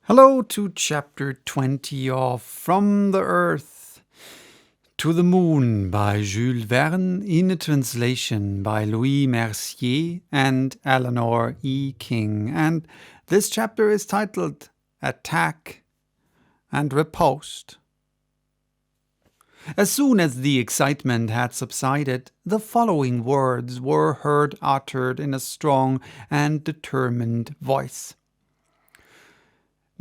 Hello to chapter 20 of From the Earth to the Moon by Jule Verne in a translation by Louis Mercier and Eleanor E. King. And this chapter is titled Attack and Riposte. As soon as the excitement had subsided, the following words were heard uttered in a strong and determined voice.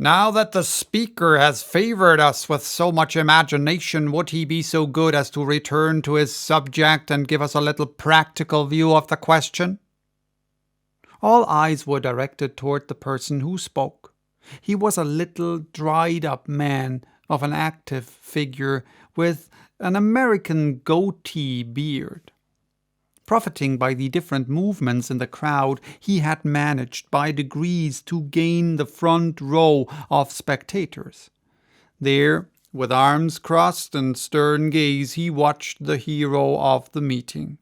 Now that the speaker has favored us with so much imagination, would he be so good as to return to his subject and give us a little practical view of the question? All eyes were directed toward the person who spoke. He was a little dried-up man of an active figure with an American goatee beard. Profiting by the different movements in the crowd, he had managed by degrees to gain the front row of spectators. There, with arms crossed and stern gaze, he watched the hero of the meeting.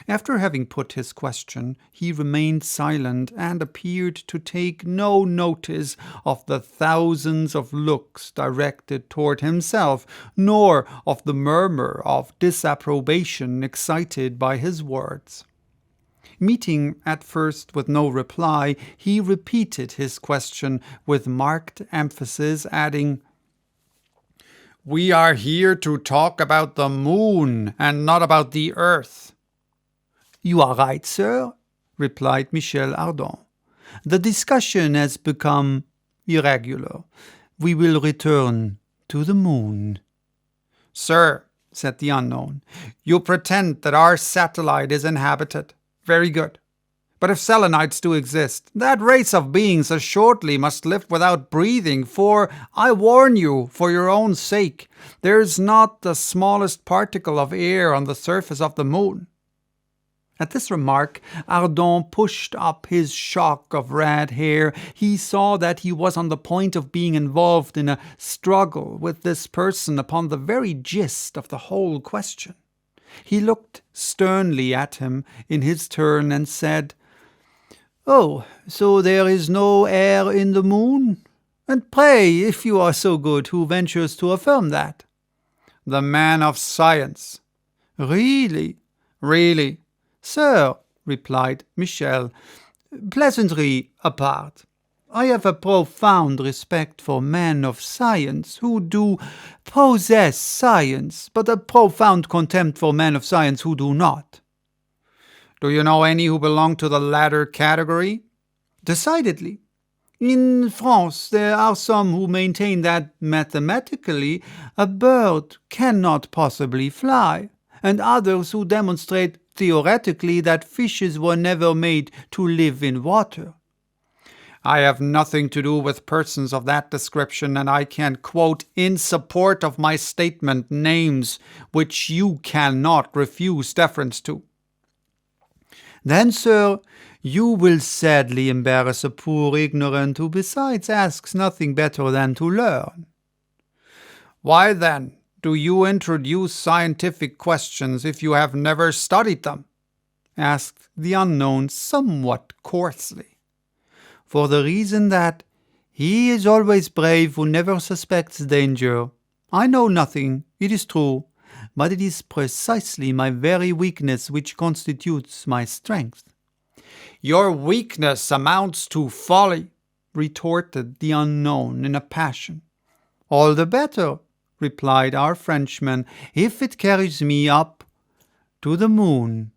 After having put his question, he remained silent and appeared to take no notice of the thousands of looks directed toward himself, nor of the murmur of disapprobation excited by his words. Meeting at first with no reply, he repeated his question with marked emphasis, adding, "We are here to talk about the moon and not about the earth." "You are right, sir," replied Michel Arden. "The discussion has become irregular. We will return to the moon." "Sir," said the unknown, "you pretend that our satellite is inhabited. Very good. But if Selenites do exist, that race of beings assuredly must live without breathing, for, I warn you, for your own sake, there is not the smallest particle of air on the surface of the moon." At this remark, Arden pushed up his shock of red hair. He saw that he was on the point of being involved in a struggle with this person upon the very gist of the whole question. He looked sternly at him in his turn and said, "Oh, so there is no air in the moon? And pray, if you are so good, who ventures to affirm that?" "The man of science." "Really?" "Really." "Sir," replied Michel, "pleasantry apart, I have a profound respect for men of science who do possess science, but a profound contempt for men of science who do not." "Do you know any who belong to the latter category?" "Decidedly. In France there are some who maintain that mathematically a bird cannot possibly fly, and others who demonstrate theoretically that fishes were never made to live in water." "I have nothing to do with persons of that description, and I can quote in support of my statement names which you cannot refuse deference to." "Then, sir, you will sadly embarrass a poor ignorant who besides asks nothing better than to learn." "Why, then, do you introduce scientific questions if you have never studied them?" asked the unknown somewhat coarsely. "For the reason that he is always brave who never suspects danger. I know nothing, it is true, but it is precisely my very weakness which constitutes my strength." "Your weakness amounts to folly," retorted the unknown in a passion. "All the better," replied our Frenchman, "if it carries me up to the moon."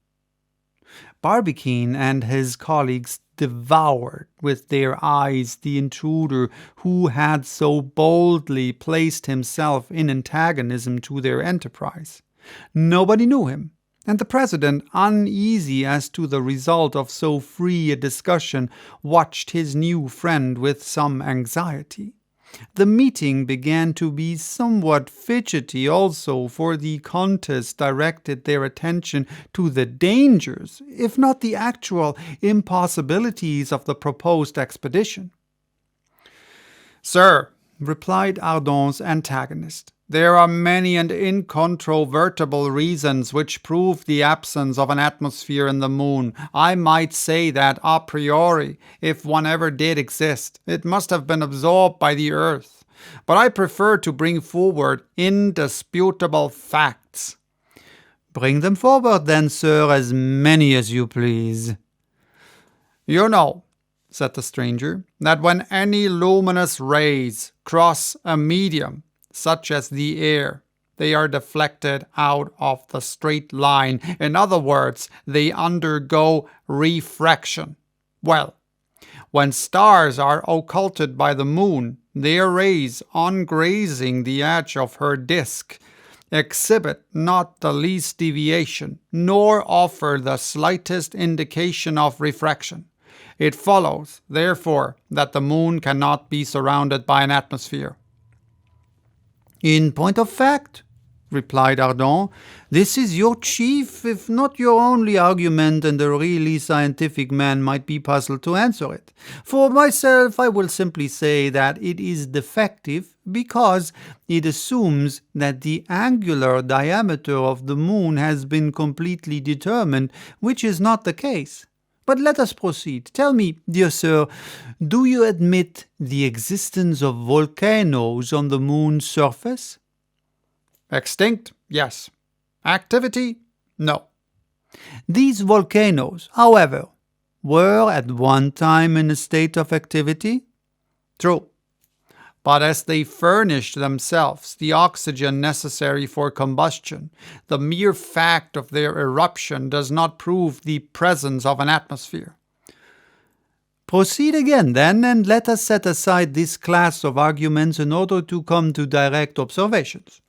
Barbicane and his colleagues devoured with their eyes the intruder who had so boldly placed himself in antagonism to their enterprise. Nobody knew him, and the president, uneasy as to the result of so free a discussion, watched his new friend with some anxiety. The meeting began to be somewhat fidgety also, for the contest directed their attention to the dangers, if not the actual impossibilities of the proposed expedition. "Sir," replied Arden's antagonist. There are many and incontrovertible reasons which prove the absence of an atmosphere in the moon. I might say that a priori, if one ever did exist, it must have been absorbed by the Earth. But I prefer to bring forward indisputable facts. Bring them forward then, sir, as many as you please. You know, said the stranger, that when any luminous rays cross a medium, such as the air, they are deflected out of the straight line. In other words, they undergo refraction. Well, when stars are occulted by the moon, their rays, on grazing the edge of her disk, exhibit not the least deviation, nor offer the slightest indication of refraction. It follows, therefore, that the moon cannot be surrounded by an atmosphere. In point of fact, replied Arden, this is your chief, if not your only argument, and a really scientific man might be puzzled to answer it. For myself, I will simply say that it is defective because it assumes that the angular diameter of the moon has been completely determined, which is not the case. But let us proceed. Tell me, dear sir, do you admit the existence of volcanoes on the moon's surface? Extinct, yes. Activity, no. These volcanoes, however, were at one time in a state of activity? True. But as they furnished themselves the oxygen necessary for combustion, the mere fact of their eruption does not prove the presence of an atmosphere. Proceed again, then, and let us set aside this class of arguments in order to come to direct observations.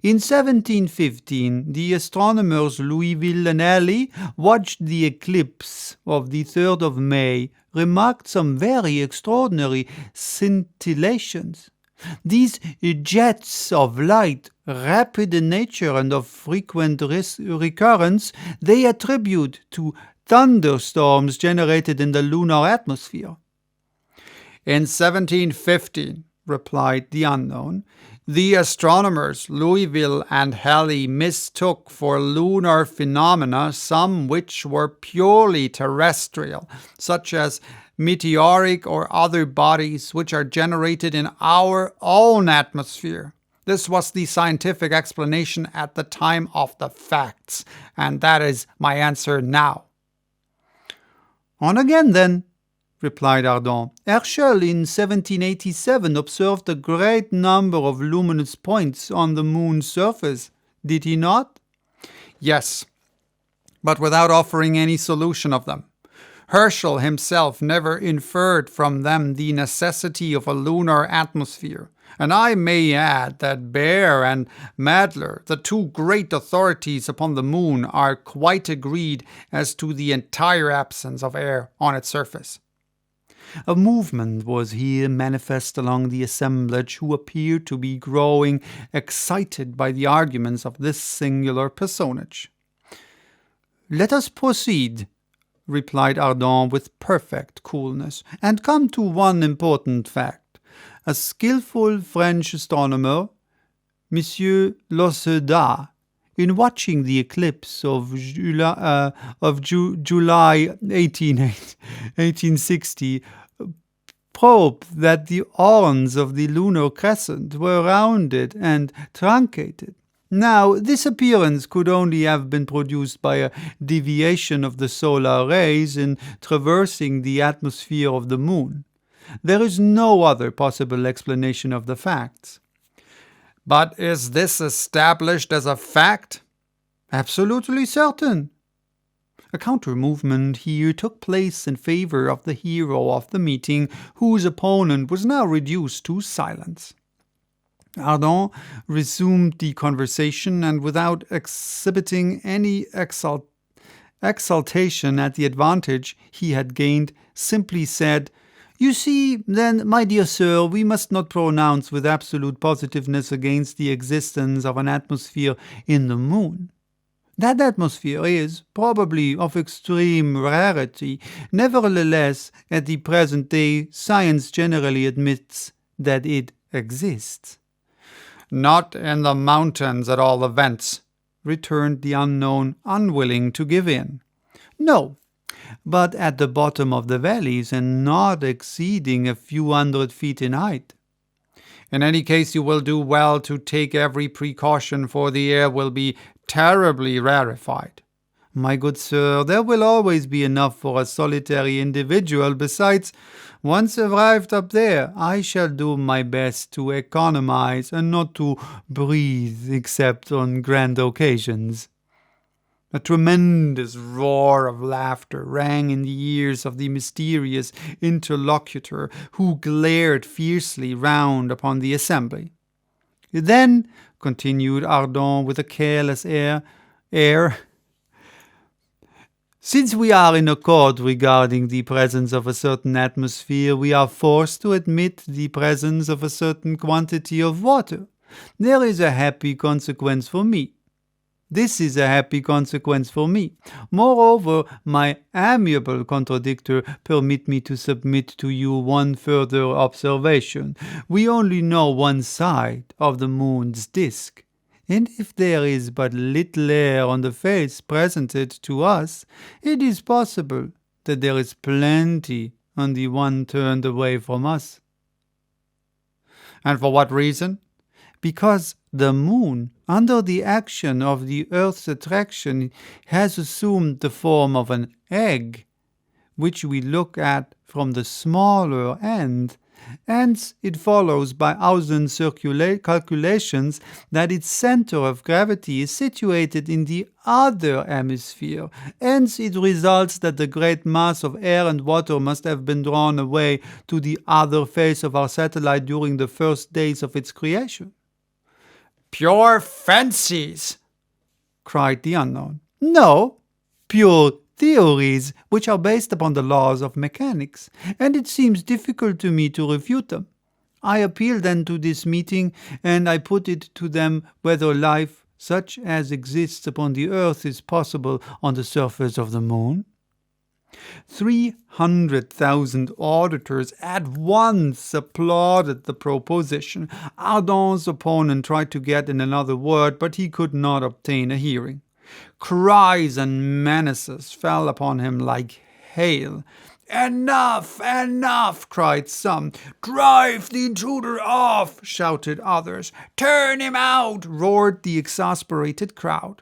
In 1715, the astronomers Louisville and Halley watched the eclipse of the 3rd of May, remarked some very extraordinary scintillations. These jets of light, rapid in nature and of frequent recurrence, they attribute to thunderstorms generated in the lunar atmosphere. In 1715, replied the unknown, the astronomers Louisville and Halley mistook for lunar phenomena some which were purely terrestrial, such as meteoric or other bodies which are generated in our own atmosphere. This was the scientific explanation at the time of the facts, and that is my answer now. On again, then, replied Arden. Herschel in 1787 observed a great number of luminous points on the moon's surface, did he not? Yes, but without offering any solution of them. Herschel himself never inferred from them the necessity of a lunar atmosphere, and I may add that Baer and Madler, the two great authorities upon the moon, are quite agreed as to the entire absence of air on its surface. A movement was here manifest among the assemblage, who appeared to be growing excited by the arguments of this singular personage. Let us proceed, replied Arden with perfect coolness, and come to one important fact. A skilful French astronomer, Monsieur Loseda, in watching the eclipse of July 1860, probed that the horns of the lunar crescent were rounded and truncated. Now, this appearance could only have been produced by a deviation of the solar rays in traversing the atmosphere of the moon. There is no other possible explanation of the facts. But is this established as a fact? Absolutely certain. A counter-movement here took place in favor of the hero of the meeting, whose opponent was now reduced to silence. Arden resumed the conversation, and without exhibiting any exultation at the advantage he had gained, simply said, "You see, then, my dear sir, we must not pronounce with absolute positiveness against the existence of an atmosphere in the moon. That atmosphere is probably of extreme rarity. Nevertheless, at the present day, science generally admits that it exists. Not in the mountains, at all events, returned the unknown, unwilling to give in. No, but at the bottom of the valleys, and not exceeding a few 100 feet in height. In any case, you will do well to take every precaution, for the air will be terribly rarefied. My good sir, there will always be enough for a solitary individual. Besides, once arrived up there, I shall do my best to economize and not to breathe except on grand occasions. A tremendous roar of laughter rang in the ears of the mysterious interlocutor, who glared fiercely round upon the assembly. Then, continued Arden with a careless air, since we are in accord regarding the presence of a certain atmosphere, we are forced to admit the presence of a certain quantity of water. There is a happy consequence for me. This is a happy consequence for me. Moreover, my amiable contradictor, permit me to submit to you one further observation. We only know one side of the moon's disk, and if there is but little air on the face presented to us, it is possible that there is plenty on the one turned away from us. And for what reason? Because the moon, under the action of the earth's attraction, has assumed the form of an egg, which we look at from the smaller end. Hence it follows by Ausen's calculations that its center of gravity is situated in the other hemisphere. Hence it results that the great mass of air and water must have been drawn away to the other face of our satellite during the first days of its creation. Pure fancies, cried the unknown. No, pure theories, which are based upon the laws of mechanics, and it seems difficult to me to refute them. I appeal then to this meeting, and I put it to them whether life, such as exists upon the earth, is possible on the surface of the moon. 300,000 auditors at once applauded the proposition. Arden's opponent tried to get in another word, but he could not obtain a hearing. Cries and menaces fell upon him like hail. "Enough, enough!" cried some. "Drive the intruder off!" shouted others. "Turn him out!" roared the exasperated crowd.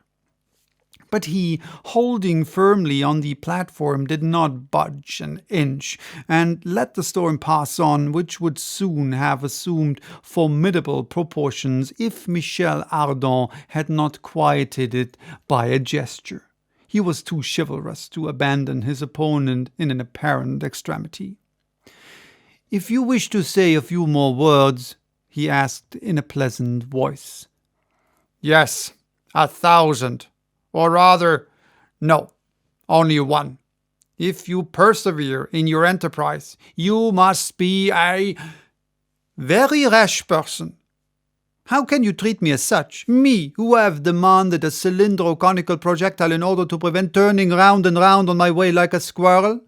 But he, holding firmly on the platform, did not budge an inch, and let the storm pass on, which would soon have assumed formidable proportions if Michel Arden had not quieted it by a gesture. He was too chivalrous to abandon his opponent in an apparent extremity. "If you wish to say a few more words," he asked in a pleasant voice. "Yes, 1,000. Or rather, no, only one. If you persevere in your enterprise, you must be a very rash person. How can you treat me as such? Me, who have demanded a cylindro-conical projectile in order to prevent turning round and round on my way like a squirrel?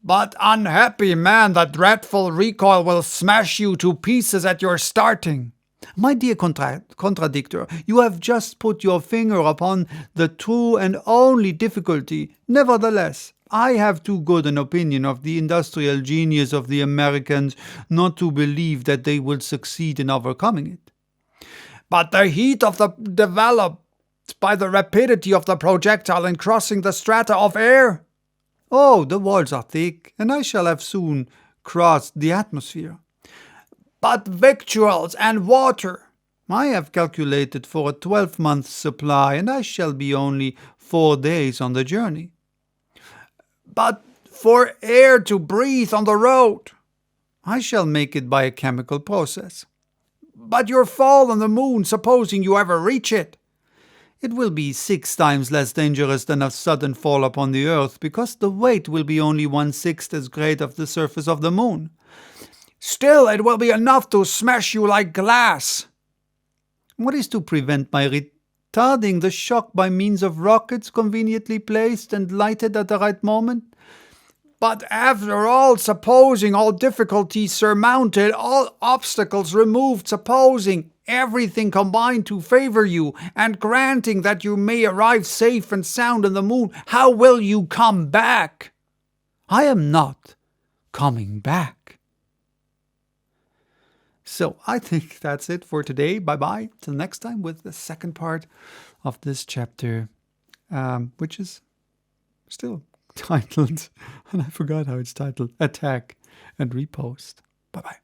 But, unhappy man, that dreadful recoil will smash you to pieces at your starting. My dear contradictor, you have just put your finger upon the true and only difficulty. Nevertheless, I have too good an opinion of the industrial genius of the Americans not to believe that they will succeed in overcoming it. But the heat of the developed by the rapidity of the projectile in crossing the strata of air? Oh, the walls are thick, and I shall have soon crossed the atmosphere. But victuals and water? I have calculated for a 12-month supply, and I shall be only 4 days on the journey. But for air to breathe on the road? I shall make it by a chemical process. But your fall on the moon, supposing you ever reach it? It will be 6 times less dangerous than a sudden fall upon the earth, because the weight will be only 1/6 as great of the surface of the moon. Still, it will be enough to smash you like glass. What is to prevent my retarding the shock by means of rockets conveniently placed and lighted at the right moment? But after all, supposing all difficulties surmounted, all obstacles removed, supposing everything combined to favor you, and granting that you may arrive safe and sound in the moon, how will you come back? I am not coming back. So I think that's it for today. Bye-bye. Till next time with the second part of this chapter, which is still titled, and I forgot how it's titled, Attack and Riposte. Bye-bye.